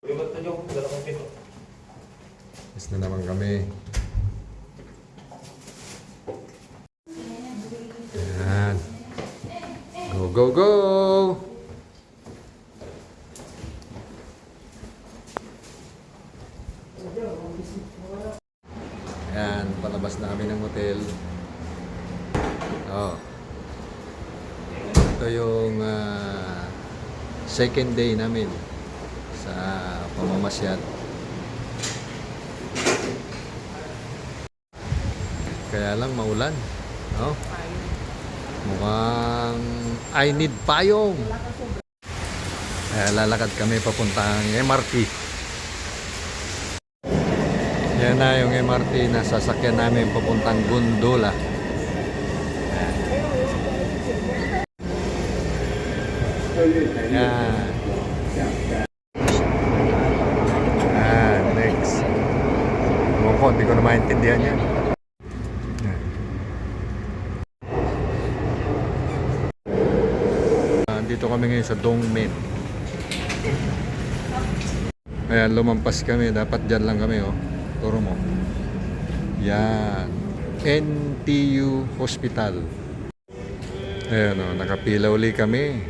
Is na naman kami. Ayan. Go, go, go! Ayan, palabas na kami ng hotel. Oh. Ito yung second day namin sa pamamasyal. Kaya lang maulan. No? Mukhang I need payong. Kaya lalakad kami papuntang MRT. Yan na yung MRT na sasakyan namin papuntang Gondola. Yan. Next. Ewan ko, hindi ko na maintindihan yan. Dito kami ngayon sa Dongmen. Ayan, lumampas kami. Dapat dyan lang kami, oh. Turo mo. Yan. NTU Hospital. Ayan, oh. Nakapila uli kami.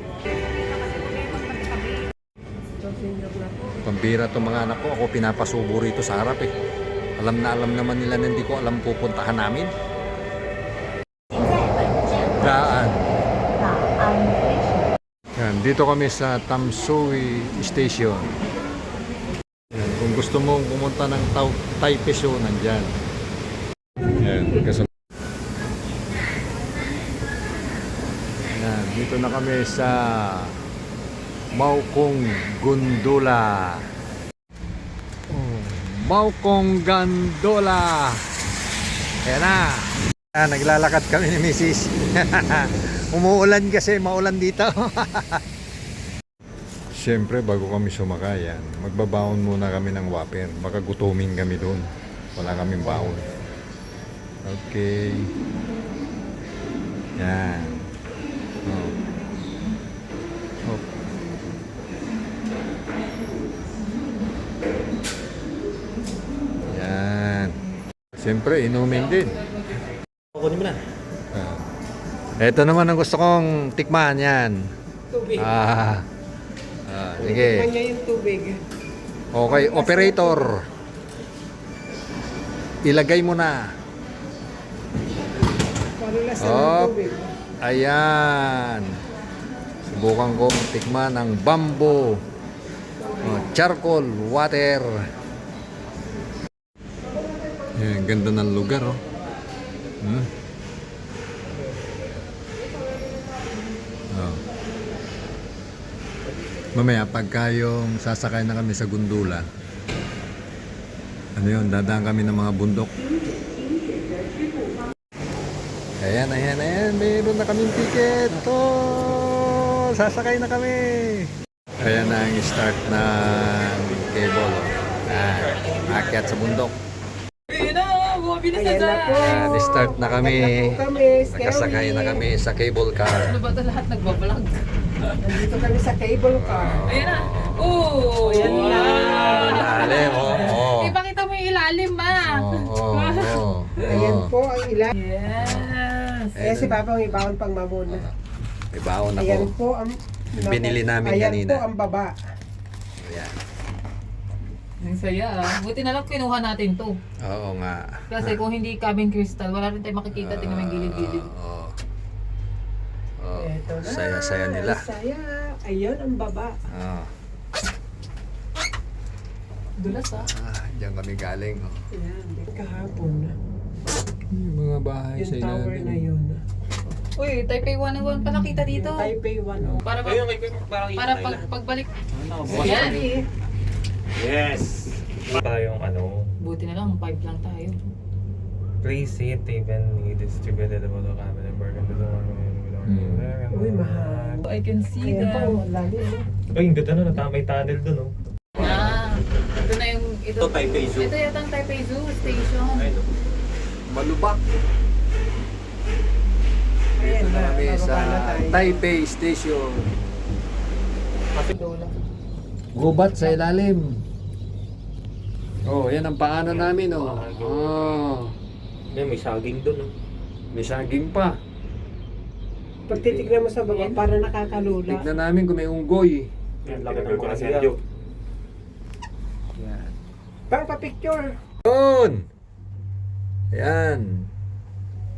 Pambira itong mga anak ko. Ako pinapasubo rito sa harap, eh. Alam na alam naman nila na hindi ko alam pupuntahan namin. Daan. Yan, dito kami sa Tamsui Station. Yan, kung gusto mong pumunta ng Taipei, nandyan. Yan, kasunod. Yan, dito na kami sa Maokong Gondola. Oh, Maokong Gondola. Yan na. Yan, naglalakad kami ni Mrs. Umuulan kasi, maulan dito. Siyempre, bago kami sumakay, yan, magbabaon muna kami ng waper. Baka gutumin kami doon. Wala kaming baon. Okay. Yan. Oh. Oh. Yan. Siyempre, inumin din. Kunin mo na. Ito naman ang gusto kong tikman, yan. Tubig. Sige. Tikman niya yung tubig. Okay, operator. Ilagay mo na. Panulasan ng Op. tubig. Ayan. Subukan kong tikman ang bamboo. Charcoal water. Yan, ganda ng lugar, oh. Oh. Mamaya pagka yung sasakay na kami sa Gondola, ano yun, dadaan kami ng mga bundok. Ayan, mayroon na kaming ticket. Oh, sasakay na kami. Ayan na ang start ng cable, oh. Akyat sa bundok. Ayan na po. Ayan, start na kami. Nakasakay na kami sa cable car. Ano ba ito lahat nagbablog? Nandito kami sa cable car. Ayan na. Oh! Ayan na. Ilalim, oh. Ipakita mo yung ilalim, ma. Ayan po ang ilan. Yes. Ayan si Papa ang ibawon pang mamuna. May baon Ayan ako. po ang Binili namin ayan kanina. po ang baba. Ayan. Ang saya, ah. Buti na lang kinuha natin to. Oo nga. Kasi kung hindi cabin crystal, wala rin tayo makikita. Tingnan mo yung gilid-gilid. Oo. Eto na. Saya-saya nila. Saya. Ayan ang baba. Oo. Dulas, ah. Diyan kami galing. Oh. Ayan, kahapon. Yung mga bahay sa Yung tower ilalim. na yun. Uy, Taipei 101 pa nakita dito. Taipei 1. Para pagbalik. Ayan. Yes! Tayong ano, Buti na lang, 5 lang tayo. place it evenly distributed about the cabin and work into the Uy, mahal. I can see Ayan them. po, lalo. Ay, ang ganda na, may tunnel dun, oh. Ito na yung... Ito Taipei Zoo. Ito yata ang Taipei Zoo Station. Malubak. Ayan Dito na kami bababa sa na tayo. Taipei Station. Lola. gubat sa ilalim. Oh, yan ang paanan namin, oh. Oh, May saging dun, no? may saging pa. Pag titignan mo sa baba, para nakakalula. Tignan namin kung may unggoy. Yan, laki ng mga sadyo. Yan. Pang pa-picture. Yun! Ayan.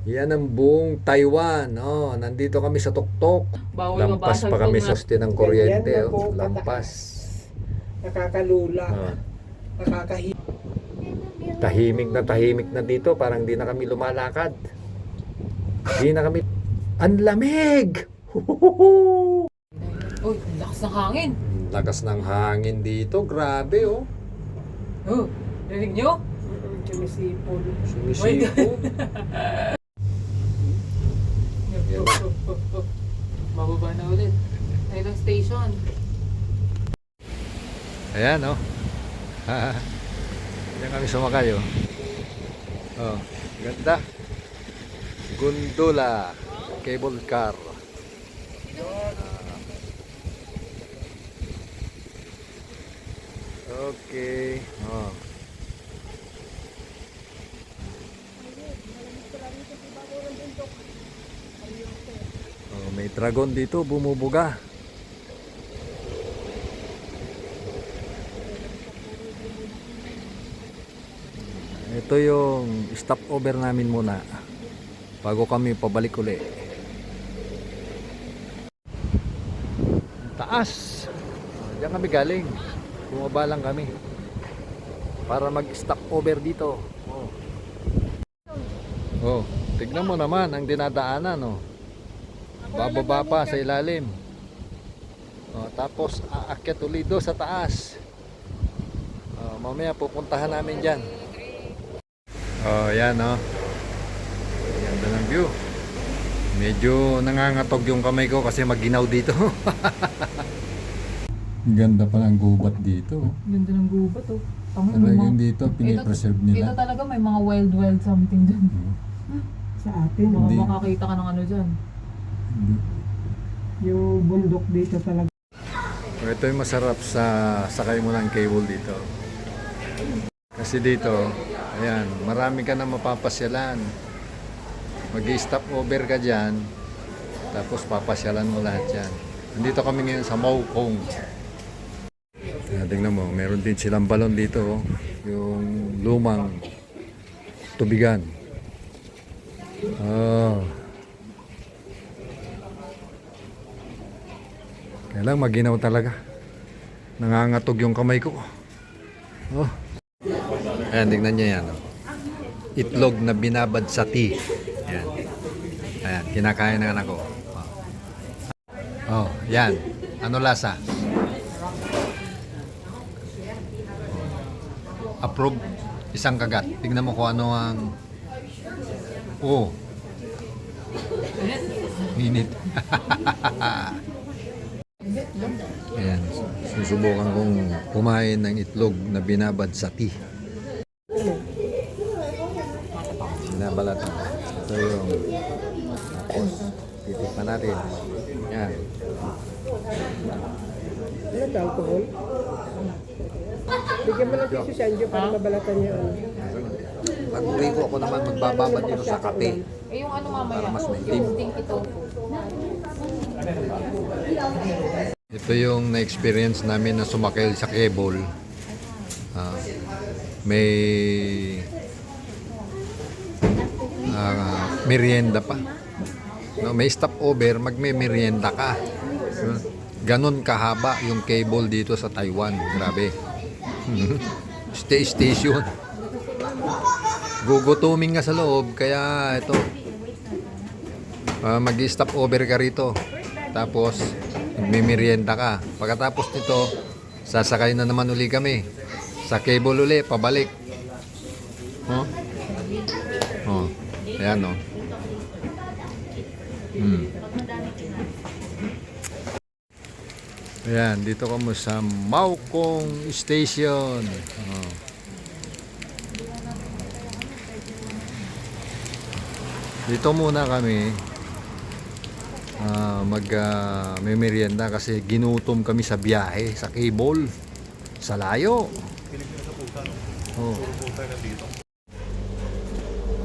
Yan ang buong Taiwan. Oh, nandito kami sa tuktok. Bawal Lampas mabasag pa kami yung sa poste ng kuryente. Ganyan na Oh. po, Lampas. Nakakalula. Oh. Nakakahiya. Tahimik na dito. Parang di na kami lumalakad. Di na kami... Ang lamig! Uy, ang lakas ng hangin. Lakas ng hangin dito. Grabe, oh. Oh, rinig nyo? Sumisipol. Sumisipo. Yan na. Bababa na ulit. Ilang station. Ayan, oh. Diyan kami sumakay, oh. Oh, ganda. Gondola. Cable car. Okay. Oh. Oh, may dragon dito bumubuga. Ito yung stopover namin muna bago kami pabalik uli. Taas. Diyan kami galing. Bumaba lang kami para mag-stopover dito. Oh. Oh, tignan mo naman ang dinadaanan, oh. Bababa pa sa ilalim. Oh, tapos aakyat ulit doon sa taas. Oh, mamaya pupuntahan namin diyan. Oh, yan, oh. Ganda ng view. Medyo nangangatog yung kamay ko kasi maginaw dito. Ganda pa ng gubat dito. Ganda ng gubat, oh. Talagang dito, pinipreserve Ito nila. talaga may mga wild something dyan. Sa atin, Baka Hindi. makakita ka ng ano dyan. yung bundok dito talaga. Ito yung masarap sa sakay mo ng cable dito. Kasi dito, ayan, marami ka na mapapasyalan. Mag-stop over ka dyan, tapos papasyalan mo lahat yan. Nandito kami ngayon sa Maokong. Tingnan mo, meron din silang balon dito, oh. Yung lumang tubigan. Oh. Kailang maginaw talaga. Nangangatog yung kamay ko. Oh. Ayan, tingnan niyo yan. Oh. Itlog na binabad sa tea. Ayan. Ayan, kinakain ng anak ko. Oh, yan. Ano lasa? Approve. Isang kagat. Tingnan mo kung ano ang... Oh. Minute. Ayan. Susubukan kong kumain ng itlog na binabad sa tea. Binabalat. Ito yung... Tapos, titikman natin. Yan. Ano ba, alcohol? Bigyan mo ng tissue si Anjo para mabalatan niya. Pag uwi ko, ako naman magbababad dito sa kape. Eh yung ano mamaya, Para mas maitim. yung stinky tofu. Ito yung na-experience namin na sumakay sa cable. May merienda pa. No, may stopover, magme-merienda ka. Ganon kahaba yung cable dito sa Taiwan. Grabe. Stay station. Gugutuming nga sa loob, kaya ito. Mag-stop over ka rito. Tapos, magme-merienda ka. Pagkatapos nito, sasakay na naman uli kami. Sa cable uli, pabalik. Oh? Oh. Ayan, oh. Ayan, dito kami sa Maokong Station. Oh. Dito muna kami may merienda kasi ginutom kami sa biyahe, sa cable. Sa layo. Oh.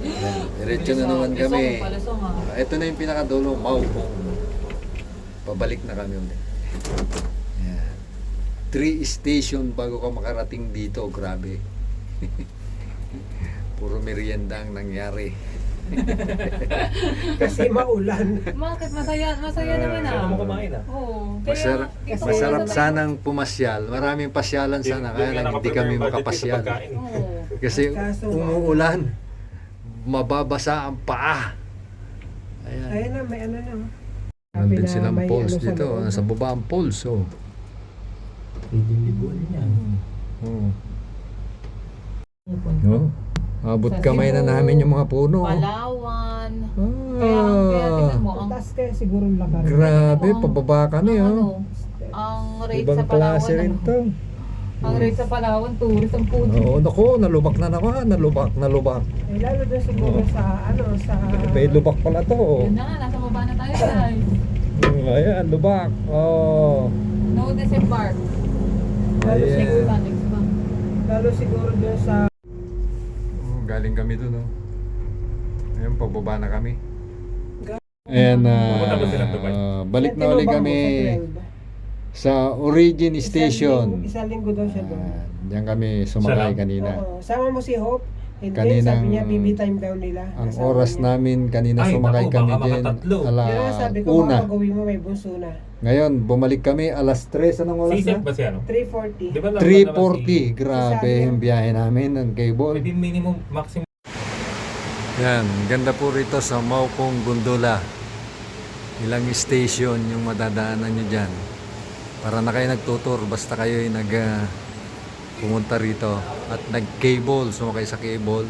Yan, diretso na naman kami. Ito na yung pinakadulo, Maupong. Pabalik na kami ulit. Yan. 3 station bago ka makarating dito, grabe. Puro merienda ang nangyari. Kasi maulan. Bakit? Masaya naman ah. Kaya mo kumain ah. Oo. Masarap sanang pumasyal. Maraming pasyalan sana, kaya lang hindi kami makapasyal. Oo. Kasi Kaso, umuulan. Mababasa ang paa. Ayan. Ayan na, may ano na. Nandun Sabi na silang may poles ano sa dito. loob. Nasa baba ang poles. Oh. Liguan yan. Oh. No? Abot kamay na namin yung mga puno. Palawan. Kaya tingnan mo, ang Taas kaya siguro yung lakar. Grabe, pababa kami. ano, Oh. ang rate Ibang sa Palawan. klase rin to. Ang rate sa Palawan, tourist ang puno. Oo, naku, nalubak na naman. Nalubak. Eh, lalo na siguro sa, ano, sa... May lubak pala to. Yun na nga, nasa baba na tayo guys. Ayan, lubak. Oh. No disembark. Ayan. Next ba? Lalo siguro dun sa... Galing kami doon, no? Ayun, pababa na kami. And, Pumunta ba silang Dubai? balik na ulit kami sa Origin Station. Isang linggo daw siya doon. Diyan kami sumakay Sarap. kanina. Oo. Sama mo si Hope. Hindi, Kaninang- sabi niya, BB time daw nila. Ang Kasama oras niya. namin kanina Ay, sumakay naku, kami baka din makatatlo. Yun ang sabi ko, una. baka pag-uwi mo may bunso na. Ngayon, bumalik kami alas 3. Anong oras Sisip na? ba siya no? 3:40. Di ba 3:40. Grabe Sabi- yung biyahe namin ng cable. Pwede minimum, maximum. Yan, ganda po rito sa Maupong Gondola. Ilang station yung madadaanan nyo dyan. Para na kayo nagtutur, basta kayo ay pumunta rito at nag-cable, sumakay sa cable.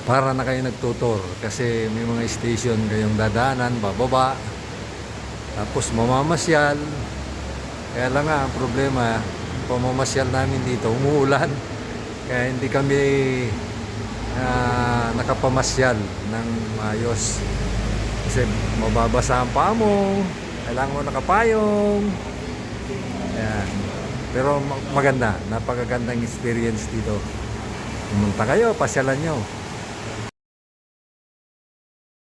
Para na kayo nagtutur kasi may mga station kayong dadaanan, bababa. Tapos mamamasyal. Kaya lang nga, ang problema, pamamasyal namin dito, umuulan. Kaya hindi kami nakapamasyal ng ayos. Kasi mababasa ang paa mo, kailangan mo nakapayong. Ayan. Pero maganda, napakagandang experience dito. Pumunta kayo, pasyalan nyo.